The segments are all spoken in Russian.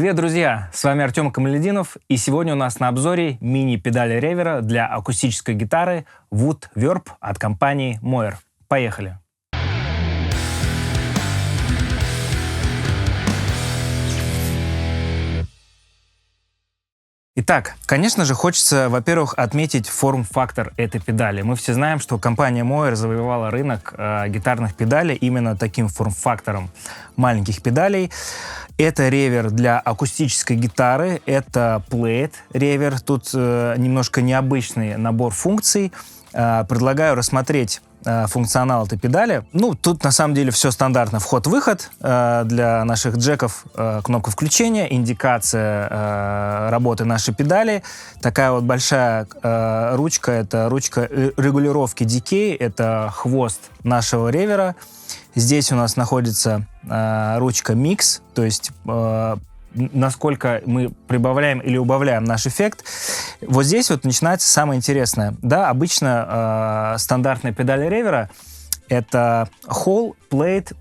Привет, друзья! С вами Артем Камалединов, и сегодня у нас на обзоре мини-педаль ревера для акустической гитары Wood Verb от компании Moer. Поехали! Итак, конечно же, хочется, во-первых, отметить форм-фактор этой педали. Мы все знаем, что компания Moer завоевала рынок гитарных педалей именно таким форм-фактором маленьких педалей. Это ревер для акустической гитары, это плейт ревер. Тут немножко необычный набор функций. Предлагаю рассмотреть функционал этой педали. Тут на самом деле все стандартно. Вход-выход для наших джеков, кнопка включения, индикация работы нашей педали. Такая вот большая ручка, это ручка регулировки дикей, это хвост нашего ревера. Здесь у нас находится ручка микс, то есть насколько мы прибавляем или убавляем наш эффект. Вот здесь вот начинается самое интересное. Да, обычно стандартная педаль ревера — это Hall, Plate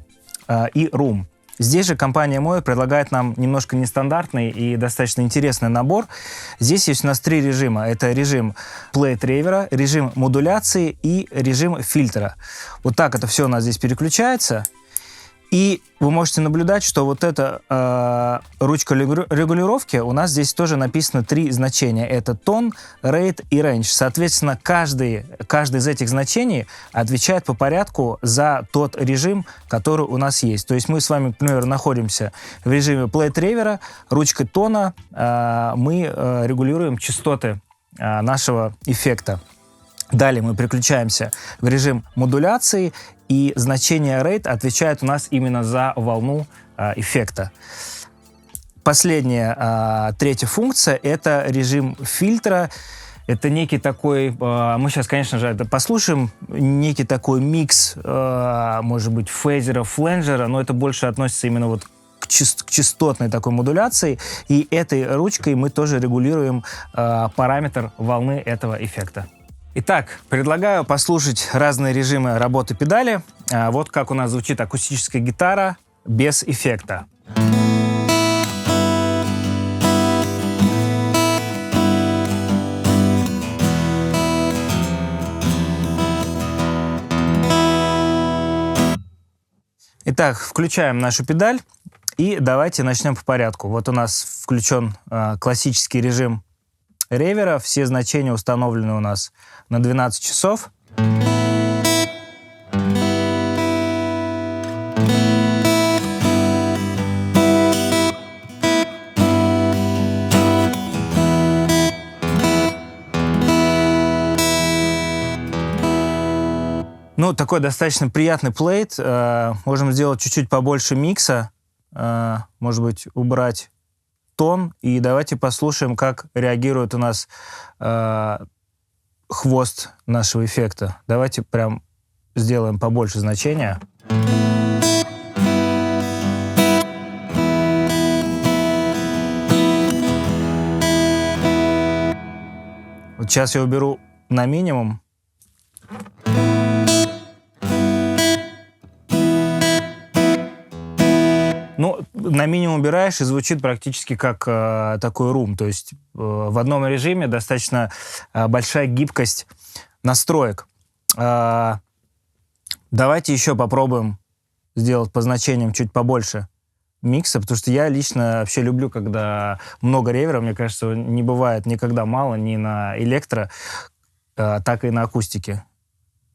и Room. Здесь же компания Moer предлагает нам немножко нестандартный и достаточно интересный набор. Здесь есть у нас три режима. Это режим Plate ревера, режим модуляции и режим фильтра. Вот так это все у нас здесь переключается. И вы можете наблюдать, что вот эта ручка регулировки, у нас здесь тоже написано три значения. Это тон, рейт и рейндж. Соответственно, каждый из этих значений отвечает по порядку за тот режим, который у нас есть. То есть мы с вами, например, находимся в режиме плейт ревера, ручкой тона мы регулируем частоты нашего эффекта. Далее мы переключаемся в режим модуляции, и значение rate отвечает у нас именно за волну эффекта. Последняя, третья функция — это режим фильтра. Это некий такой, мы сейчас, конечно же, это послушаем, некий такой микс, может быть, фейзера, фленджера, но это больше относится именно вот к частотной такой модуляции. И этой ручкой мы тоже регулируем параметр волны этого эффекта. Итак, предлагаю послушать разные режимы работы педали. Вот как у нас звучит акустическая гитара без эффекта. Итак, включаем нашу педаль и давайте начнем по порядку. Вот у нас включен классический режим ревера, все значения установлены у нас на 12 часов. Такой достаточно приятный плейт. Можем сделать чуть-чуть побольше микса, может быть, убрать тон, и давайте послушаем, как реагирует у нас хвост нашего эффекта. Давайте прям сделаем побольше значения. Вот сейчас я уберу на минимум. На минимум убираешь, и звучит практически как такой рум. То есть в одном режиме достаточно большая гибкость настроек. Давайте еще попробуем сделать по значениям чуть побольше микса, потому что я лично вообще люблю, когда много ревера. Мне кажется, не бывает никогда мало ни на электро, так и на акустике.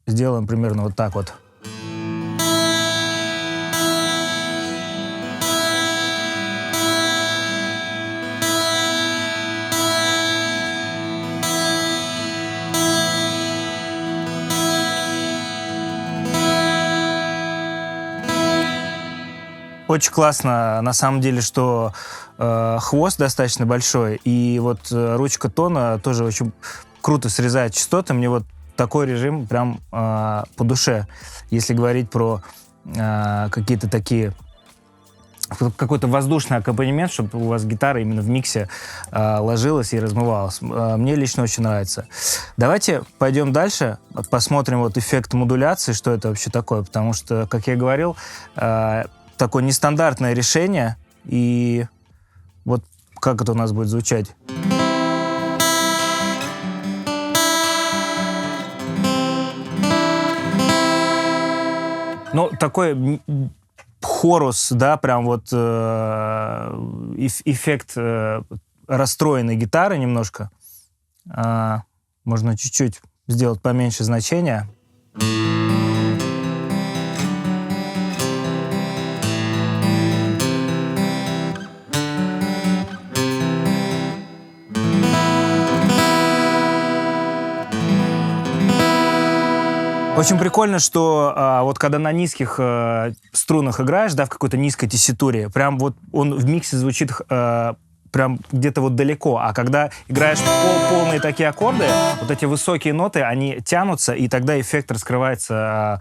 Сделаем примерно вот так вот. Очень классно, на самом деле, что хвост достаточно большой, и вот ручка тона тоже очень круто срезает частоты. Мне вот такой режим прям по душе, если говорить про какие-то такие, какой-то воздушный аккомпанемент, чтобы у вас гитара именно в миксе ложилась и размывалась. Мне лично очень нравится. Давайте пойдем дальше, посмотрим вот эффект модуляции, что это вообще такое, потому что, как я говорил, такое нестандартное решение, и вот как это у нас будет звучать? Ну, такой хорус, да, прям вот эффект расстроенной гитары немножко. Можно чуть-чуть сделать поменьше значения. Очень прикольно, что вот когда на низких струнах играешь, да, в какой-то низкой тесситуре, прям вот он в миксе звучит прям где-то вот далеко. А когда играешь полные такие аккорды, вот эти высокие ноты, они тянутся, и тогда эффект раскрывается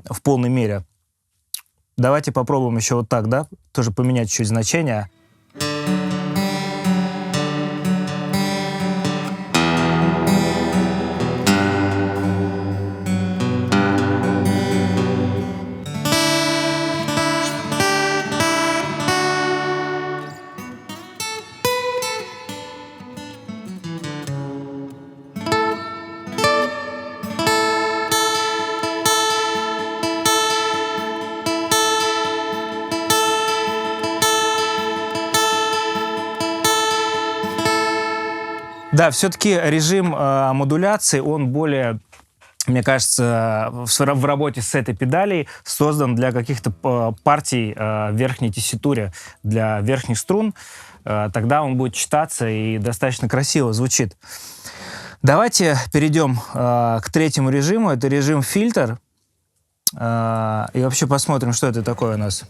в полной мере. Давайте попробуем еще вот так, да, тоже поменять чуть значение. Да, все-таки режим модуляции, он более, мне кажется, в работе с этой педалей создан для каких-то партий в верхней тесситуре, для верхних струн. Тогда он будет читаться и достаточно красиво звучит. Давайте перейдем к третьему режиму. Это режим фильтр. И вообще посмотрим, что это такое у нас.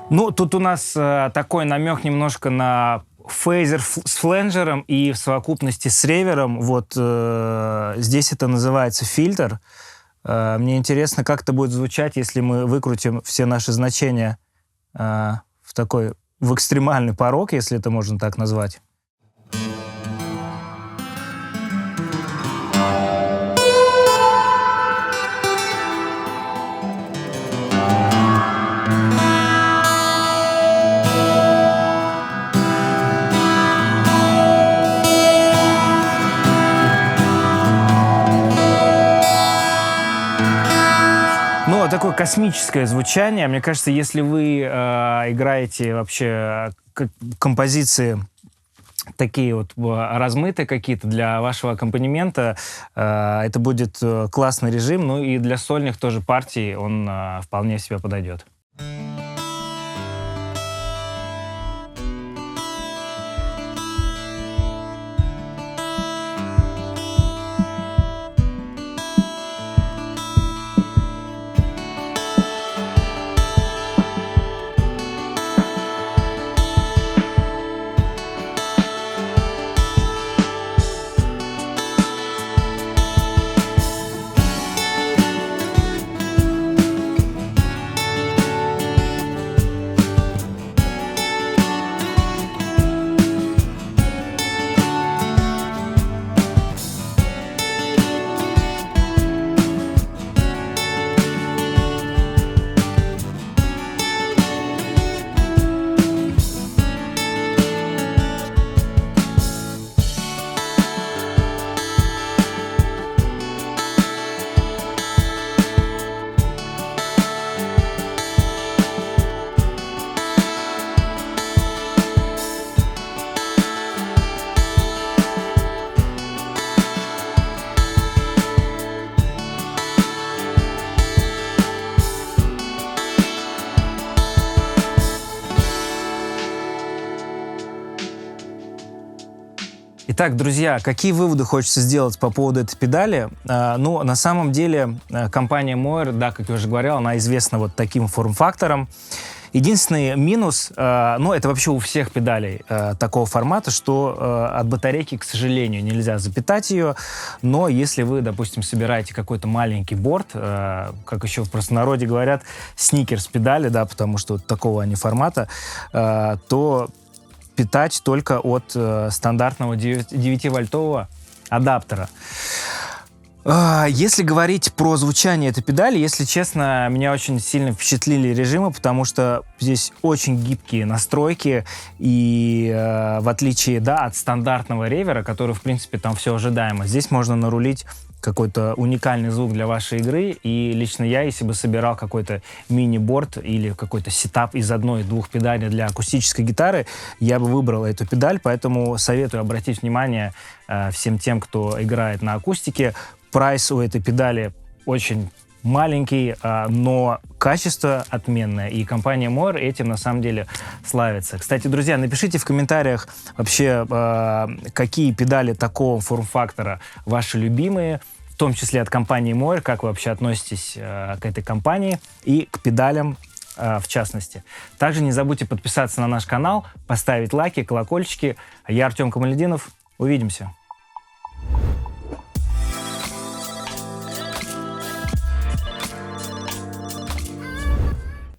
Ну, тут у нас такой намек немножко на фейзер с фленджером и в совокупности с ревером. Вот здесь это называется фильтр. Мне интересно, как это будет звучать, если мы выкрутим все наши значения в экстремальный порог, если это можно так назвать. Ну, такое космическое звучание. Мне кажется, если вы играете вообще композиции такие вот размытые какие-то для вашего аккомпанемента, это будет классный режим. Ну и для сольных тоже партий он вполне себе подойдет. Итак, друзья, какие выводы хочется сделать по поводу этой педали? Ну, на самом деле, компания Moer, да, как я уже говорил, она известна вот таким форм-фактором. Единственный минус, ну, это вообще у всех педалей такого формата, что от батарейки, к сожалению, нельзя запитать ее, но если вы, допустим, собираете какой-то маленький борт, как еще в простонародье говорят, сникерс педали, да, потому что вот такого они формата, то питать только от стандартного 9-вольтового адаптера. Если говорить про звучание этой педали, если честно, меня очень сильно впечатлили режимы, потому что здесь очень гибкие настройки, и в отличие, да, от стандартного ревера, который, в принципе, там все ожидаемо, здесь можно нарулить какой-то уникальный звук для вашей игры, и лично я, если бы собирал какой-то мини-борд или какой-то сетап из одной-двух педалей для акустической гитары, я бы выбрал эту педаль, поэтому советую обратить внимание всем тем, кто играет на акустике. Прайс у этой педали очень маленький, но качество отменное, и компания Moer этим на самом деле славится. Кстати, друзья, напишите в комментариях вообще, какие педали такого форм-фактора ваши любимые, в том числе от компании Moer, как вы вообще относитесь к этой компании и к педалям в частности. Также не забудьте подписаться на наш канал, поставить лайки, колокольчики. Я Артем Камалетдинов. Увидимся.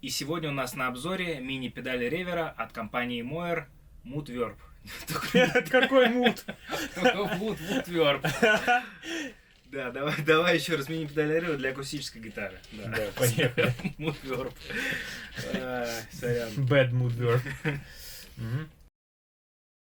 И сегодня у нас на обзоре мини-педали ревера от компании Moer Moodverb. Какой мут? Moodverb. Да, давай еще раз мини-педали ревера для акустической гитары. Да, поехали. Moodverb. Сорян. Bad Moodverb.